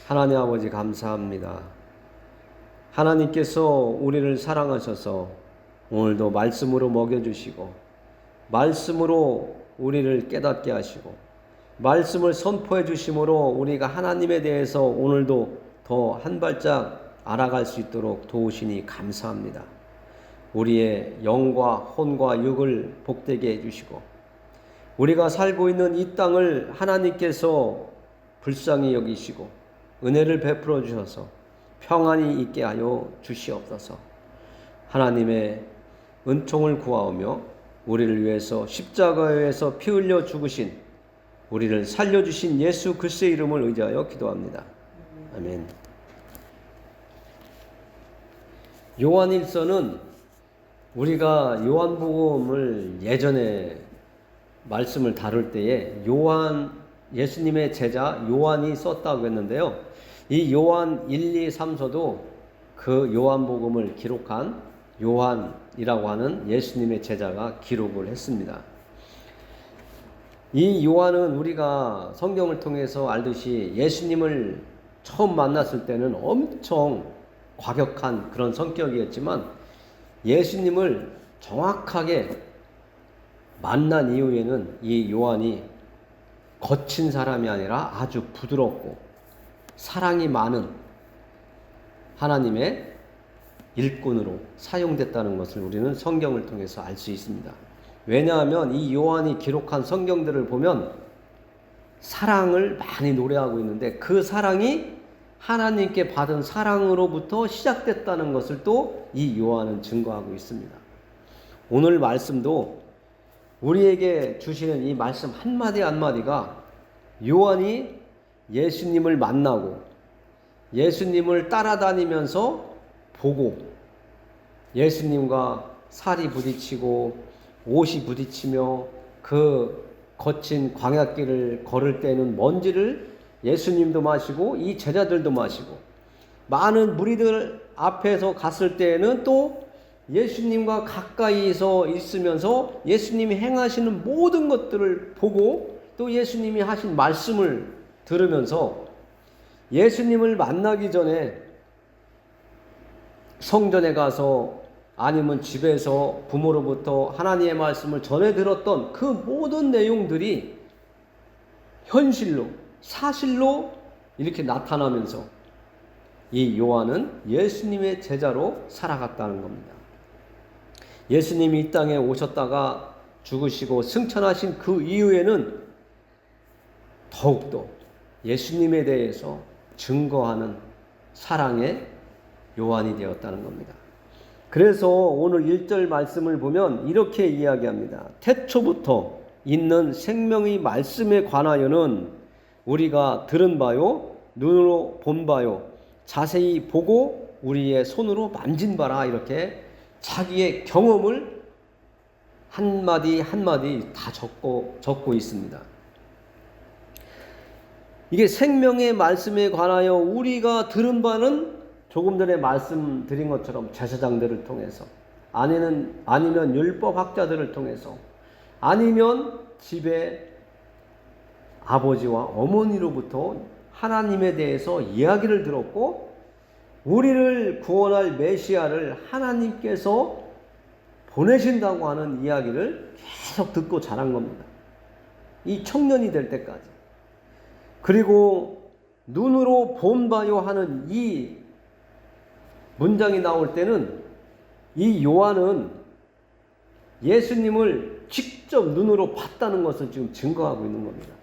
하나님 아버지 감사합니다. 하나님께서 우리를 사랑하셔서 오늘도 말씀으로 먹여주시고 말씀으로 우리를 깨닫게 하시고 말씀을 선포해 주심으로 우리가 하나님에 대해서 오늘도 더 한 발짝 알아갈 수 있도록 도우시니 감사합니다. 우리의 영과 혼과 육을 복되게 해주시고 우리가 살고 있는 이 땅을 하나님께서 불쌍히 여기시고 은혜를 베풀어 주셔서 평안이 있게 하여 주시옵소서. 하나님의 은총을 구하오며 우리를 위해서 십자가에서 피 흘려 죽으신 우리를 살려주신 예수 그리스도의 이름을 의지하여 기도합니다. 아멘. 요한일서는 우리가 요한복음을 예전에 말씀을 다룰 때에 예수님의 제자 요한이 썼다고 했는데요. 이 요한 1, 2, 3서도 그 요한복음을 기록한 요한이라고 하는 예수님의 제자가 기록을 했습니다. 이 요한은 우리가 성경을 통해서 알듯이 예수님을 처음 만났을 때는 엄청 과격한 그런 성격이었지만 예수님을 정확하게 만난 이후에는 이 요한이 거친 사람이 아니라 아주 부드럽고 사랑이 많은 하나님의 일꾼으로 사용됐다는 것을 우리는 성경을 통해서 알 수 있습니다. 왜냐하면 이 요한이 기록한 성경들을 보면 사랑을 많이 노래하고 있는데 그 사랑이 하나님께 받은 사랑으로부터 시작됐다는 것을 또 이 요한은 증거하고 있습니다. 오늘 말씀도 우리에게 주시는 이 말씀 한마디 한마디가 요한이 예수님을 만나고 예수님을 따라다니면서 보고 예수님과 살이 부딪히고 옷이 부딪히며 그 거친 광야길을 걸을 때는 먼지를 예수님도 마시고 이 제자들도 마시고 많은 무리들 앞에서 갔을 때에는 또 예수님과 가까이서 있으면서 예수님이 행하시는 모든 것들을 보고 또 예수님이 하신 말씀을 들으면서 예수님을 만나기 전에 성전에 가서 아니면 집에서 부모로부터 하나님의 말씀을 전해 들었던 그 모든 내용들이 현실로 사실로 이렇게 나타나면서 이 요한은 예수님의 제자로 살아갔다는 겁니다. 예수님이 이 땅에 오셨다가 죽으시고 승천하신 그 이후에는 더욱더 예수님에 대해서 증거하는 사랑의 요한이 되었다는 겁니다. 그래서 오늘 1절 말씀을 보면 이렇게 이야기합니다. 태초부터 있는 생명의 말씀에 관하여는 우리가 들은 바요 눈으로 본 바요 자세히 보고 우리의 손으로 만진 바라. 이렇게 자기의 경험을 한마디 한마디 다 적고 있습니다. 이게 생명의 말씀에 관하여 우리가 들은 바는 조금 전에 말씀드린 것처럼 제사장들을 통해서 아니면 율법학자들을 통해서 아니면 집에 아버지와 어머니로부터 하나님에 대해서 이야기를 들었고 우리를 구원할 메시아를 하나님께서 보내신다고 하는 이야기를 계속 듣고 자란 겁니다. 이 청년이 될 때까지. 그리고 눈으로 본 바요 하는 이 문장이 나올 때는 이 요한은 예수님을 직접 눈으로 봤다는 것을 지금 증거하고 있는 겁니다.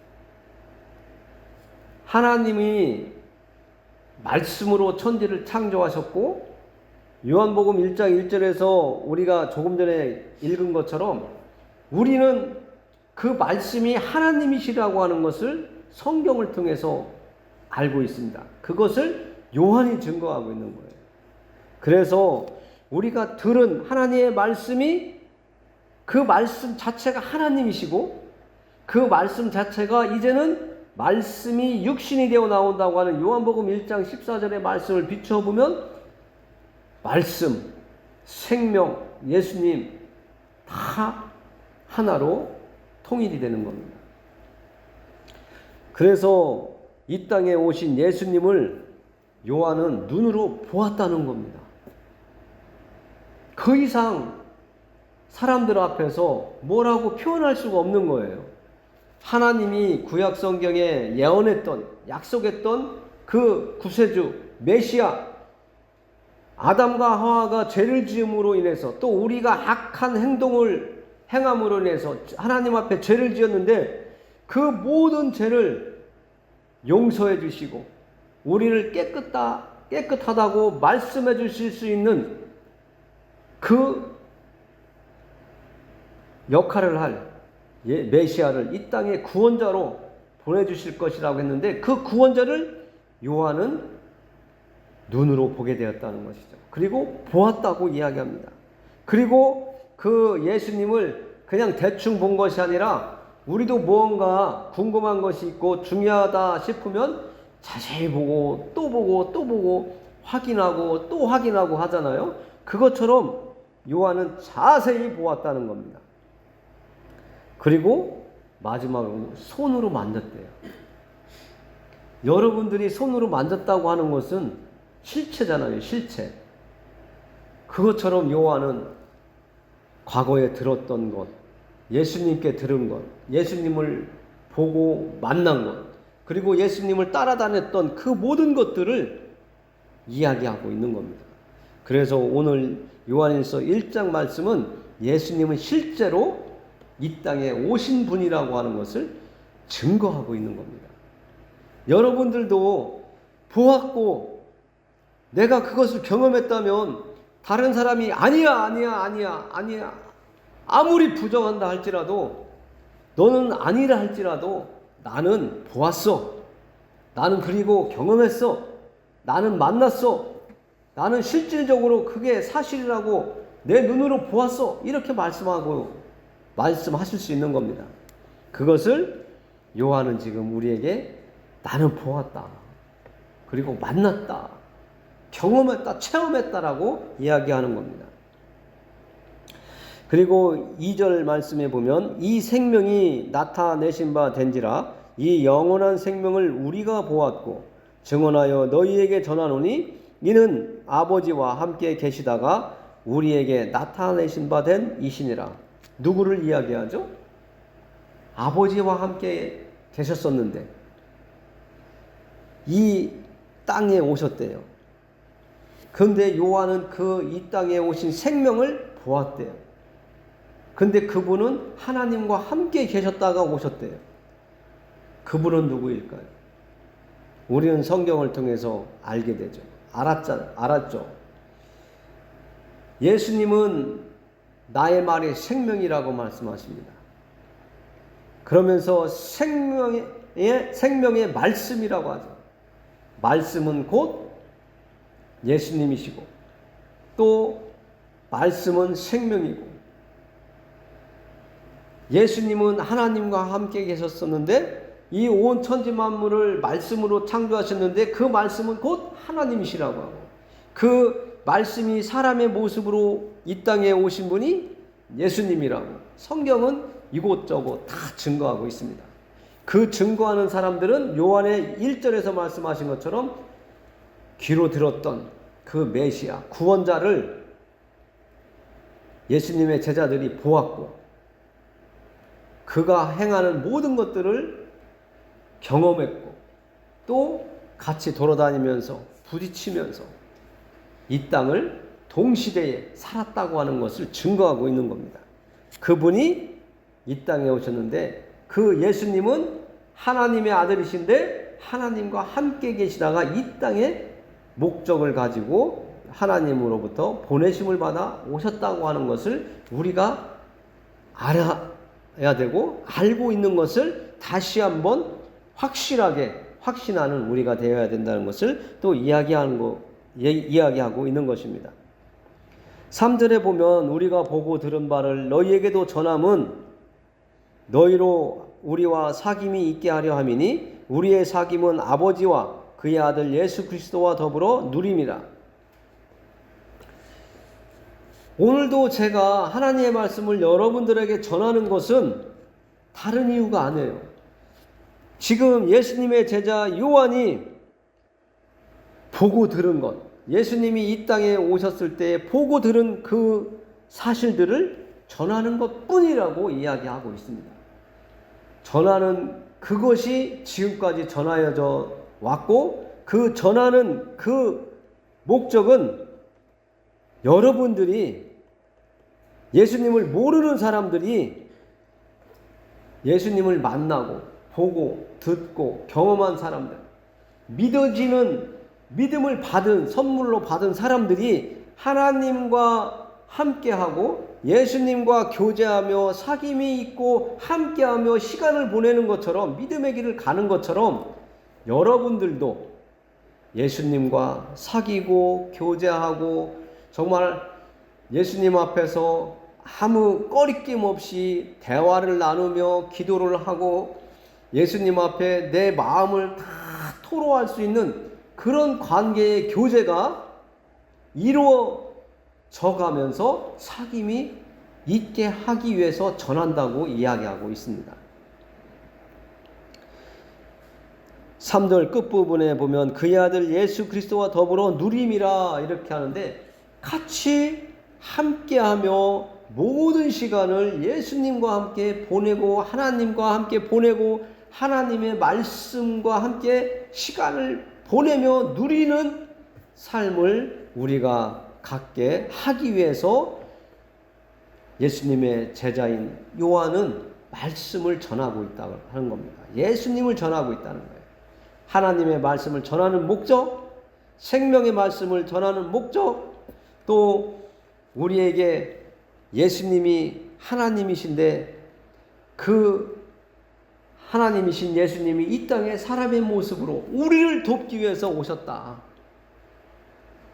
하나님이 말씀으로 천지를 창조하셨고 요한복음 1장 1절에서 우리가 조금 전에 읽은 것처럼 우리는 그 말씀이 하나님이시라고 하는 것을 성경을 통해서 알고 있습니다. 그것을 요한이 증거하고 있는 거예요. 그래서 우리가 들은 하나님의 말씀이 그 말씀 자체가 하나님이시고 그 말씀 자체가 이제는 말씀이 육신이 되어 나온다고 하는 요한복음 1장 14절의 말씀을 비춰보면 말씀, 생명, 예수님 다 하나로 통일이 되는 겁니다. 그래서 이 땅에 오신 예수님을 요한은 눈으로 보았다는 겁니다. 그 이상 사람들 앞에서 뭐라고 표현할 수가 없는 거예요. 하나님이 구약 성경에 예언했던, 약속했던 그 구세주 메시아, 아담과 하와가 죄를 지음으로 인해서, 또 우리가 악한 행동을 행함으로 인해서 하나님 앞에 죄를 지었는데 그 모든 죄를 용서해 주시고 우리를 깨끗하다고 말씀해 주실 수 있는 그 역할을 할 메시아를 이 땅에 구원자로 보내주실 것이라고 했는데, 그 구원자를 요한은 눈으로 보게 되었다는 것이죠. 그리고 보았다고 이야기합니다. 그리고 그 예수님을 그냥 대충 본 것이 아니라 우리도 무언가 궁금한 것이 있고 중요하다 싶으면 자세히 보고 또 보고 또 보고 확인하고 또 확인하고 하잖아요. 그것처럼 요한은 자세히 보았다는 겁니다. 그리고 마지막으로 손으로 만졌대요. 여러분들이 손으로 만졌다고 하는 것은 실체잖아요. 실체. 그것처럼 요한은 과거에 들었던 것, 예수님께 들은 것, 예수님을 보고 만난 것, 그리고 예수님을 따라다녔던 그 모든 것들을 이야기하고 있는 겁니다. 그래서 오늘 요한일서 1장 말씀은 예수님은 실제로 이 땅에 오신 분이라고 하는 것을 증거하고 있는 겁니다. 여러분들도 보았고 내가 그것을 경험했다면 다른 사람이 아니야 아무리 부정한다 할지라도, 너는 아니라 할지라도 나는 보았어, 나는 그리고 경험했어, 나는 만났어, 나는 실질적으로 그게 사실이라고 내 눈으로 보았어, 이렇게 말씀하실 수 있는 겁니다. 그것을 요한은 지금 우리에게 나는 보았다, 그리고 만났다, 경험했다, 체험했다라고 이야기하는 겁니다. 그리고 2절 말씀에 보면 이 생명이 나타내신 바 된지라 이 영원한 생명을 우리가 보았고 증언하여 너희에게 전하노니 이는 아버지와 함께 계시다가 우리에게 나타내신 바 된 이시니라. 누구를 이야기하죠? 아버지와 함께 계셨었는데 이 땅에 오셨대요. 그런데 요한은 그 이 땅에 오신 생명을 보았대요. 근데 그분은 하나님과 함께 계셨다가 오셨대요. 그분은 누구일까요? 우리는 성경을 통해서 알게 되죠. 알았죠. 예수님은 나의 말이 생명이라고 말씀하십니다. 그러면서 생명의 말씀이라고 하죠. 말씀은 곧 예수님이시고 또 말씀은 생명이고, 예수님은 하나님과 함께 계셨었는데 이 온 천지 만물을 말씀으로 창조하셨는데 그 말씀은 곧 하나님이시라고 하고, 그 말씀이 사람의 모습으로 이 땅에 오신 분이 예수님이라고 성경은 이곳저곳 다 증거하고 있습니다. 그 증거하는 사람들은 요한의 1절에서 말씀하신 것처럼 귀로 들었던 그 메시아 구원자를 예수님의 제자들이 보았고 그가 행하는 모든 것들을 경험했고 또 같이 돌아다니면서 부딪히면서 이 땅을 동시대에 살았다고 하는 것을 증거하고 있는 겁니다. 그분이 이 땅에 오셨는데 그 예수님은 하나님의 아들이신데 하나님과 함께 계시다가 이 땅에 목적을 가지고 하나님으로부터 보내심을 받아 오셨다고 하는 것을 우리가 알아야 되고, 알고 있는 것을 다시 한번 확신하는 우리가 되어야 된다는 것을 또 이야기하고 있는 것입니다. 3절에 보면 우리가 보고 들은 바를 너희에게도 전함은 너희로 우리와 사귐이 있게 하려 함이니 우리의 사귐은 아버지와 그의 아들 예수 그리스도와 더불어 누림이라. 오늘도 제가 하나님의 말씀을 여러분들에게 전하는 것은 다른 이유가 아니에요. 지금 예수님의 제자 요한이 보고 들은 것, 예수님이 이 땅에 오셨을 때 보고 들은 그 사실들을 전하는 것 뿐이라고 이야기하고 있습니다. 전하는 그것이 지금까지 전하여져 왔고, 그 전하는 그 목적은 여러분들이, 예수님을 모르는 사람들이 예수님을 만나고 보고 듣고 경험한 사람들, 믿음을 받은, 선물로 받은 사람들이 하나님과 함께하고 예수님과 교제하며 사귐이 있고 함께하며 시간을 보내는 것처럼, 믿음의 길을 가는 것처럼 여러분들도 예수님과 사귀고 교제하고 정말 예수님 앞에서 아무 꺼리낌 없이 대화를 나누며 기도를 하고 예수님 앞에 내 마음을 다 토로할 수 있는 그런 관계의 교제가 이루어져 가면서 사귐이 있게 하기 위해서 전한다고 이야기하고 있습니다. 3절 끝부분에 보면 그의 아들 예수 그리스도와 더불어 누림이라 이렇게 하는데, 같이 함께하며 모든 시간을 예수님과 함께 보내고 하나님과 함께 보내고 하나님의 말씀과 함께 시간을 보내며 누리는 삶을 우리가 갖게 하기 위해서 예수님의 제자인 요한은 말씀을 전하고 있다고 하는 겁니다. 예수님을 전하고 있다는 거예요. 하나님의 말씀을 전하는 목적, 생명의 말씀을 전하는 목적, 또 우리에게 예수님이 하나님이신데 그 하나님이신 예수님이 이 땅에 사람의 모습으로 우리를 돕기 위해서 오셨다.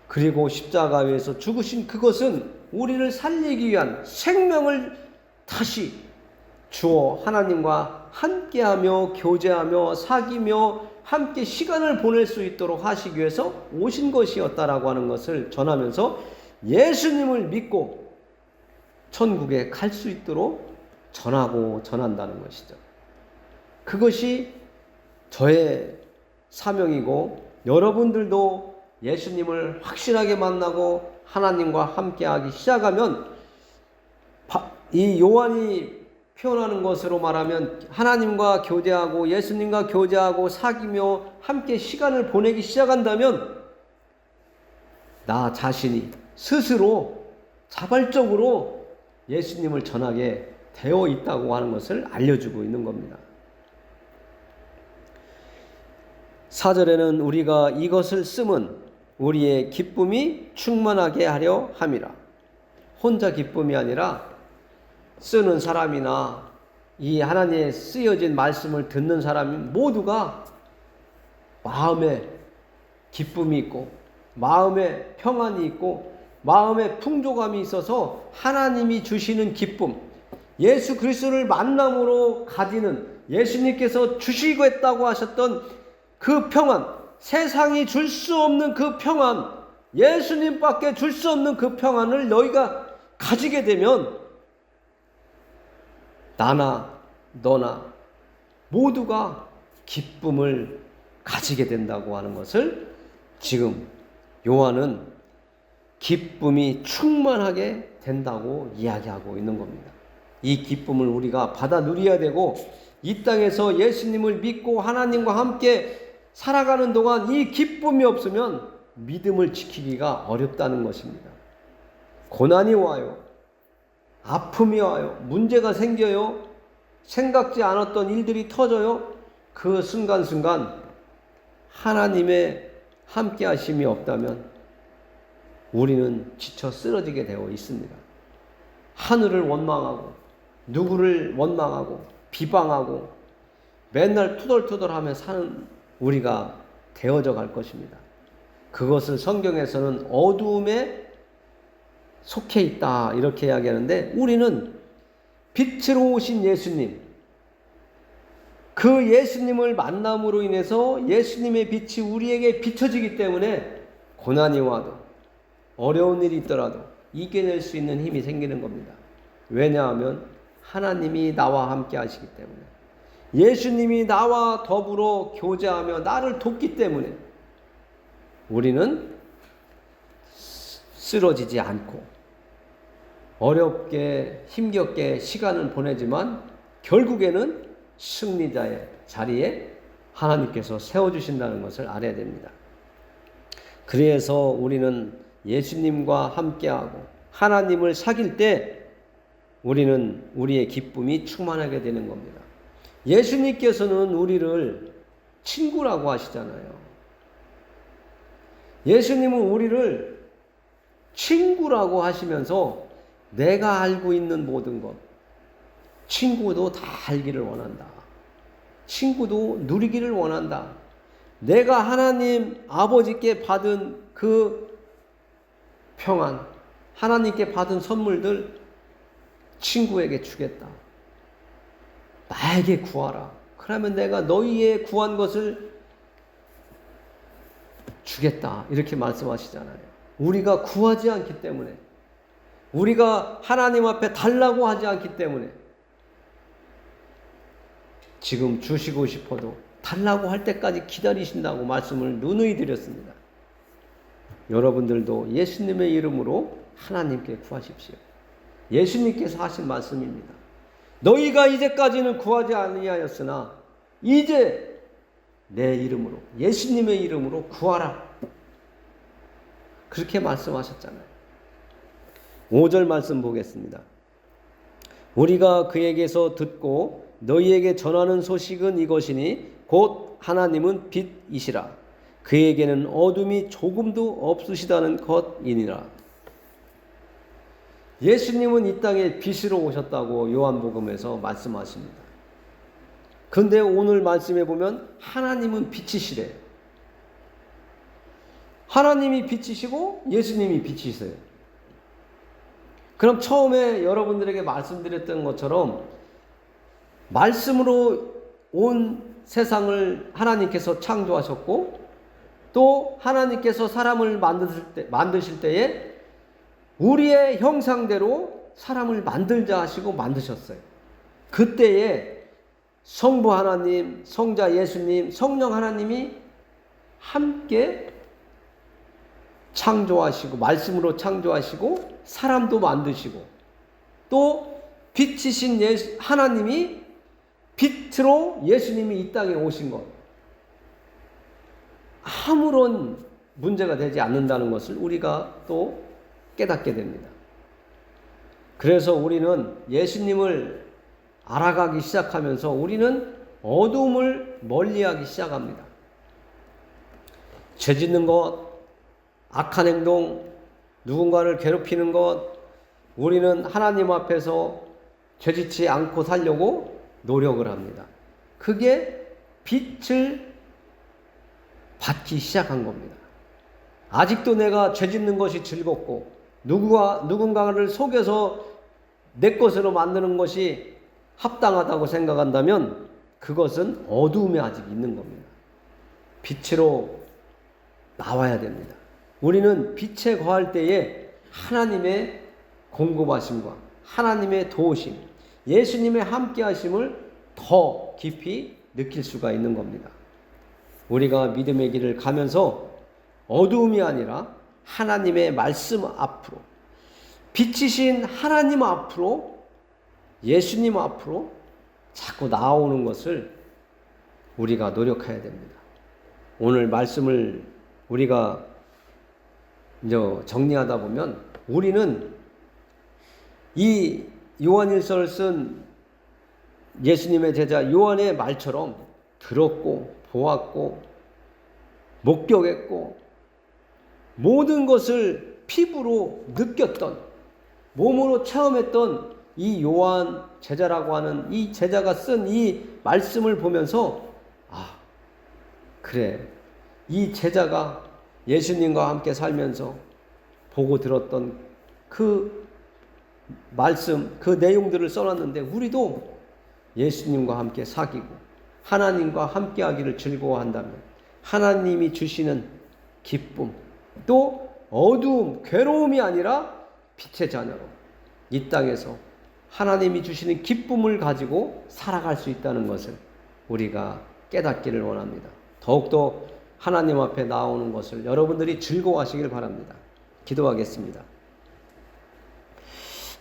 그리고 십자가 위에서 죽으신 그것은 우리를 살리기 위한 생명을 다시 주어 하나님과 함께하며 교제하며 사귀며 함께 시간을 보낼 수 있도록 하시기 위해서 오신 것이었다라고 하는 것을 전하면서 예수님을 믿고 천국에 갈 수 있도록 전한다는 것이죠. 그것이 저의 사명이고, 여러분들도 예수님을 확실하게 만나고 하나님과 함께하기 시작하면, 이 요한이 표현하는 것으로 말하면 하나님과 교제하고 예수님과 교제하고 사귀며 함께 시간을 보내기 시작한다면 나 자신이 스스로 자발적으로 예수님을 전하게 되어 있다고 하는 것을 알려주고 있는 겁니다. 4절에는 우리가 이것을 쓰면 우리의 기쁨이 충만하게 하려 함이라. 혼자 기쁨이 아니라 쓰는 사람이나 이 하나님의 쓰여진 말씀을 듣는 사람 모두가 마음에 기쁨이 있고 마음에 평안이 있고 마음에 풍족함이 있어서 하나님이 주시는 기쁨, 예수 그리스도를 만남으로 가지는, 예수님께서 주시겠다고 하셨던 그 평안, 세상이 줄 수 없는 그 평안, 예수님밖에 줄 수 없는 그 평안을 너희가 가지게 되면 나나 너나 모두가 기쁨을 가지게 된다고 하는 것을 지금 요한은 기쁨이 충만하게 된다고 이야기하고 있는 겁니다. 이 기쁨을 우리가 받아 누려야 되고, 이 땅에서 예수님을 믿고 하나님과 함께 살아가는 동안 이 기쁨이 없으면 믿음을 지키기가 어렵다는 것입니다. 고난이 와요. 아픔이 와요. 문제가 생겨요. 생각지 않았던 일들이 터져요. 그 순간순간 하나님의 함께 하심이 없다면 우리는 지쳐 쓰러지게 되어 있습니다. 하늘을 원망하고 누구를 원망하고 비방하고 맨날 투덜투덜하며 사는 우리가 되어져 갈 것입니다. 그것을 성경에서는 어두움에 속해 있다 이렇게 이야기하는데, 우리는 빛으로 오신 예수님, 그 예수님을 만남으로 인해서 예수님의 빛이 우리에게 비춰지기 때문에 고난이 와도 어려운 일이 있더라도 이겨낼 수 있는 힘이 생기는 겁니다. 왜냐하면 하나님이 나와 함께 하시기 때문에. 예수님이 나와 더불어 교제하며 나를 돕기 때문에 우리는 쓰러지지 않고 어렵게 힘겹게 시간을 보내지만 결국에는 승리자의 자리에 하나님께서 세워주신다는 것을 알아야 됩니다. 그래서 우리는 예수님과 함께하고 하나님을 사귈 때 우리는 우리의 기쁨이 충만하게 되는 겁니다. 예수님께서는 우리를 친구라고 하시잖아요. 예수님은 우리를 친구라고 하시면서 내가 알고 있는 모든 것, 친구도 다 알기를 원한다. 친구도 누리기를 원한다. 내가 하나님 아버지께 받은 그 평안, 하나님께 받은 선물들 친구에게 주겠다. 나에게 구하라. 그러면 내가 너희의 구한 것을 주겠다. 이렇게 말씀하시잖아요. 우리가 구하지 않기 때문에, 우리가 하나님 앞에 달라고 하지 않기 때문에 지금 주시고 싶어도 달라고 할 때까지 기다리신다고 말씀을 누누이 드렸습니다. 여러분들도 예수님의 이름으로 하나님께 구하십시오. 예수님께서 하신 말씀입니다. 너희가 이제까지는 구하지 아니하였으나 이제 내 이름으로, 예수님의 이름으로 구하라. 그렇게 말씀하셨잖아요. 5절 말씀 보겠습니다. 우리가 그에게서 듣고 너희에게 전하는 소식은 이것이니 곧 하나님은 빛이시라. 그에게는 어둠이 조금도 없으시다는 것이니라. 예수님은 이 땅에 빛으로 오셨다고 요한복음에서 말씀하십니다. 그런데 오늘 말씀해 보면 하나님은 빛이시래요. 하나님이 빛이시고 예수님이 빛이세요. 그럼 처음에 여러분들에게 말씀드렸던 것처럼 말씀으로 온 세상을 하나님께서 창조하셨고 또 하나님께서 사람을 만드실 때에 우리의 형상대로 사람을 만들자 하시고 만드셨어요. 그때에 성부 하나님, 성자 예수님, 성령 하나님이 함께 창조하시고 말씀으로 창조하시고 사람도 만드시고 또 빛이신 하나님이 빛으로 예수님이 이 땅에 오신 것, 아무런 문제가 되지 않는다는 것을 우리가 또 깨닫게 됩니다. 그래서 우리는 예수님을 알아가기 시작하면서 우리는 어둠을 멀리하기 시작합니다. 죄 짓는 것, 악한 행동, 누군가를 괴롭히는 것, 우리는 하나님 앞에서 죄짓지 않고 살려고 노력을 합니다. 그게 빛을 받기 시작한 겁니다. 아직도 내가 죄 짓는 것이 즐겁고 누군가를 속여서 내 것으로 만드는 것이 합당하다고 생각한다면 그것은 어두움에 아직 있는 겁니다. 빛으로 나와야 됩니다. 우리는 빛에 거할 때에 하나님의 공급하심과 하나님의 도우심, 예수님의 함께하심을 더 깊이 느낄 수가 있는 겁니다. 우리가 믿음의 길을 가면서 어두움이 아니라 하나님의 말씀 앞으로, 빛이신 하나님 앞으로, 예수님 앞으로 자꾸 나오는 것을 우리가 노력해야 됩니다. 오늘 말씀을 우리가 이제 정리하다 보면 우리는 이 요한일서를 쓴 예수님의 제자 요한의 말처럼 들었고 보았고 목격했고 모든 것을 피부로 느꼈던, 몸으로 체험했던 이 요한 제자라고 하는 이 제자가 쓴 이 말씀을 보면서 그래, 이 제자가 예수님과 함께 살면서 보고 들었던 그 말씀, 그 내용들을 써놨는데 우리도 예수님과 함께 사귀고 하나님과 함께 하기를 즐거워한다면 하나님이 주시는 기쁨, 또 어두움, 괴로움이 아니라 빛의 자녀로 이 땅에서 하나님이 주시는 기쁨을 가지고 살아갈 수 있다는 것을 우리가 깨닫기를 원합니다. 더욱더 하나님 앞에 나오는 것을 여러분들이 즐거워하시길 바랍니다. 기도하겠습니다.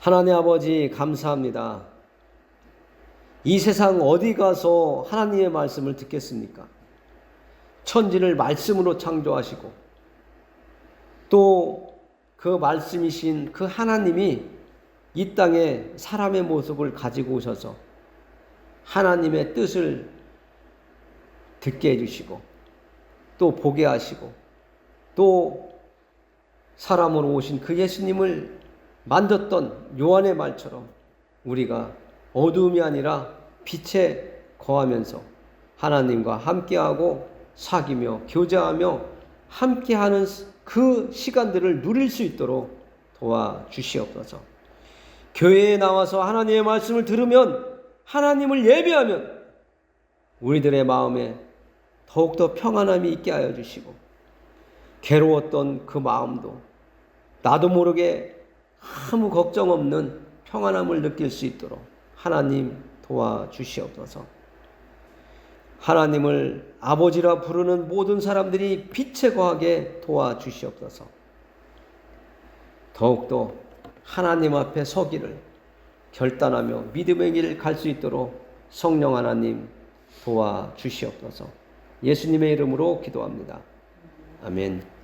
하나님 아버지 감사합니다. 이 세상 어디 가서 하나님의 말씀을 듣겠습니까? 천지를 말씀으로 창조하시고 또 그 말씀이신 그 하나님이 이 땅에 사람의 모습을 가지고 오셔서 하나님의 뜻을 듣게 해주시고 또 보게 하시고 또 사람으로 오신 그 예수님을 만졌던 요한의 말처럼 우리가 어두움이 아니라 빛에 거하면서 하나님과 함께하고 사귀며 교제하며 함께하는 그 시간들을 누릴 수 있도록 도와주시옵소서. 교회에 나와서 하나님의 말씀을 들으면 하나님을 예배하면 우리들의 마음에 더욱더 평안함이 있게 하여 주시고 괴로웠던 그 마음도 나도 모르게 아무 걱정 없는 평안함을 느낄 수 있도록 하나님 도와주시옵소서. 하나님을 아버지라 부르는 모든 사람들이 빛에 거하게 도와주시옵소서. 더욱더 하나님 앞에 서기를 결단하며 믿음의 길을 갈 수 있도록 성령 하나님 도와주시옵소서. 예수님의 이름으로 기도합니다. 아멘.